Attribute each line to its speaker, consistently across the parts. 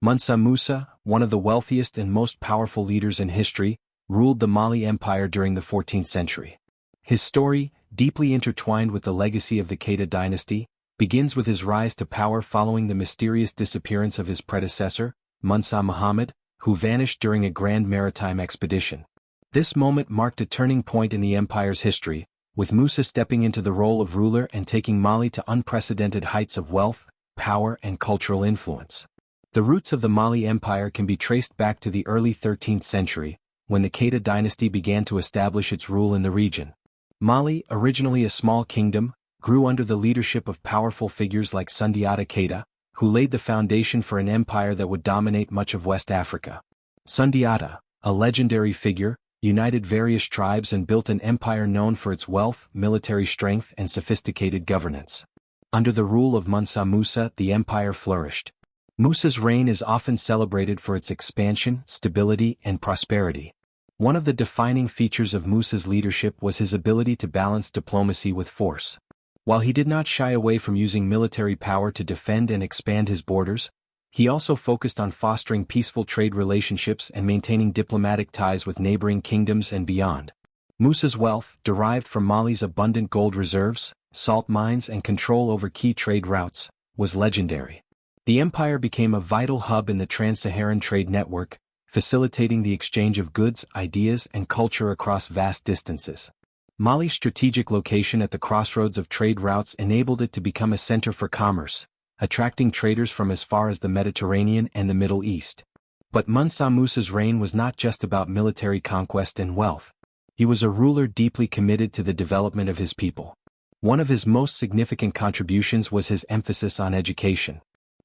Speaker 1: Mansa Musa, one of the wealthiest and most powerful leaders in history, ruled the Mali Empire during the 14th century. His story, deeply intertwined with the legacy of the Keita dynasty, begins with his rise to power following the mysterious disappearance of his predecessor, Musa Muhammad, who vanished during a grand maritime expedition. This moment marked a turning point in the empire's history, with Musa stepping into the role of ruler and taking Mali to unprecedented heights of wealth, power and cultural influence. The roots of the Mali Empire can be traced back to the early 13th century, when the Keita dynasty began to establish its rule in the region. Mali, originally a small kingdom, grew under the leadership of powerful figures like Sundiata Keita, who laid the foundation for an empire that would dominate much of West Africa. Sundiata, a legendary figure, united various tribes and built an empire known for its wealth, military strength and sophisticated governance. Under the rule of Mansa Musa, the empire flourished. Musa's reign is often celebrated for its expansion, stability, and prosperity. One of the defining features of Musa's leadership was his ability to balance diplomacy with force. While he did not shy away from using military power to defend and expand his borders, he also focused on fostering peaceful trade relationships and maintaining diplomatic ties with neighboring kingdoms and beyond. Musa's wealth, derived from Mali's abundant gold reserves, salt mines and control over key trade routes, was legendary. The empire became a vital hub in the trans-Saharan trade network, facilitating the exchange of goods, ideas and culture across vast distances. Mali's strategic location at the crossroads of trade routes enabled it to become a center for commerce, attracting traders from as far as the Mediterranean and the Middle East. But Mansa Musa's reign was not just about military conquest and wealth. He was a ruler deeply committed to the development of his people. One of his most significant contributions was his emphasis on education.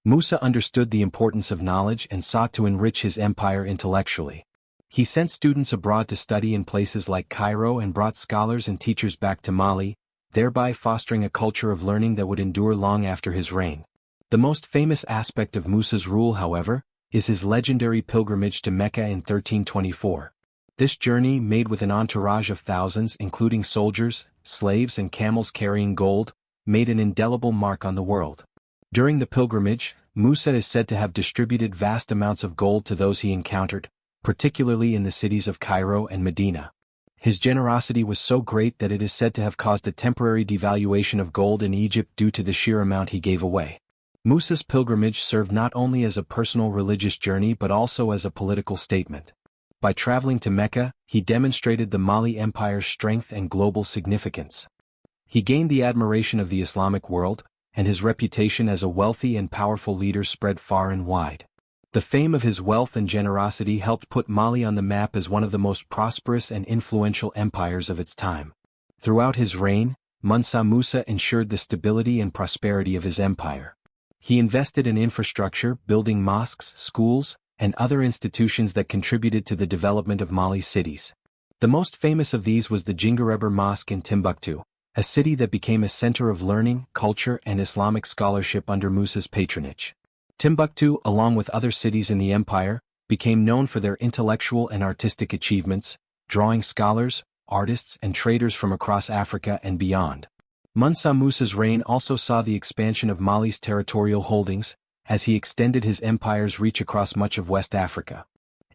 Speaker 1: Musa understood the importance of knowledge and sought to enrich his empire intellectually. He sent students abroad to study in places like Cairo and brought scholars and teachers back to Mali, thereby fostering a culture of learning that would endure long after his reign. The most famous aspect of Musa's rule, however, is his legendary pilgrimage to Mecca in 1324. This journey, made with an entourage of thousands including soldiers, slaves and camels carrying gold, made an indelible mark on the world. During the pilgrimage, Musa is said to have distributed vast amounts of gold to those he encountered, particularly in the cities of Cairo and Medina. His generosity was so great that it is said to have caused a temporary devaluation of gold in Egypt due to the sheer amount he gave away. Musa's pilgrimage served not only as a personal religious journey but also as a political statement. By traveling to Mecca, he demonstrated the Mali Empire's strength and global significance. He gained the admiration of the Islamic world, and his reputation as a wealthy and powerful leader spread far and wide. The fame of his wealth and generosity helped put Mali on the map as one of the most prosperous and influential empires of its time. Throughout his reign, Mansa Musa ensured the stability and prosperity of his empire. He invested in infrastructure, building mosques, schools, and other institutions that contributed to the development of Mali's cities. The most famous of these was the Djinguereber Mosque in Timbuktu, a city that became a center of learning, culture and Islamic scholarship under Musa's patronage. Timbuktu, along with other cities in the empire, became known for their intellectual and artistic achievements, drawing scholars, artists and traders from across Africa and beyond. Mansa Musa's reign also saw the expansion of Mali's territorial holdings, as he extended his empire's reach across much of West Africa.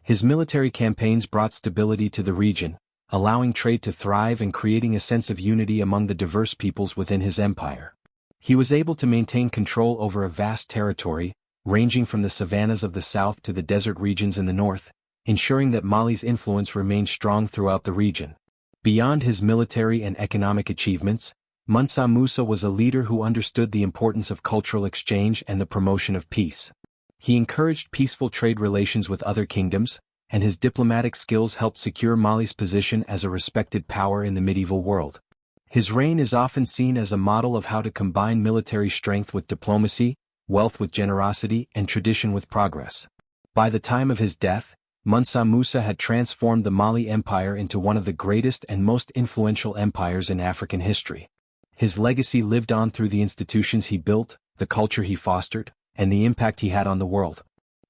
Speaker 1: His military campaigns brought stability to the region, allowing trade to thrive and creating a sense of unity among the diverse peoples within his empire. He was able to maintain control over a vast territory, ranging from the savannas of the south to the desert regions in the north, ensuring that Mali's influence remained strong throughout the region. Beyond his military and economic achievements, Mansa Musa was a leader who understood the importance of cultural exchange and the promotion of peace. He encouraged peaceful trade relations with other kingdoms, and his diplomatic skills helped secure Mali's position as a respected power in the medieval world. His reign is often seen as a model of how to combine military strength with diplomacy, wealth with generosity, and tradition with progress. By the time of his death, Mansa Musa had transformed the Mali Empire into one of the greatest and most influential empires in African history. His legacy lived on through the institutions he built, the culture he fostered, and the impact he had on the world.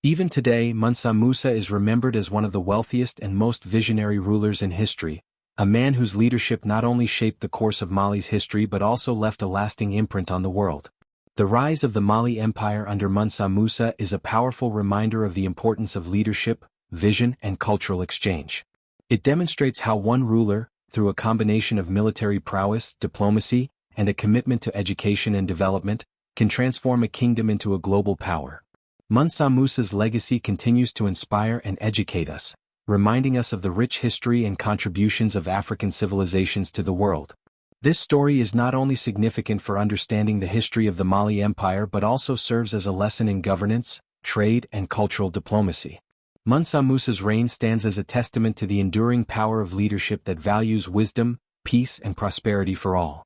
Speaker 1: Even today, Mansa Musa is remembered as one of the wealthiest and most visionary rulers in history, a man whose leadership not only shaped the course of Mali's history but also left a lasting imprint on the world. The rise of the Mali Empire under Mansa Musa is a powerful reminder of the importance of leadership, vision, and cultural exchange. It demonstrates how one ruler, through a combination of military prowess, diplomacy, and a commitment to education and development, can transform a kingdom into a global power. Mansa Musa's legacy continues to inspire and educate us, reminding us of the rich history and contributions of African civilizations to the world. This story is not only significant for understanding the history of the Mali Empire but also serves as a lesson in governance, trade, and cultural diplomacy. Mansa Musa's reign stands as a testament to the enduring power of leadership that values wisdom, peace, and prosperity for all.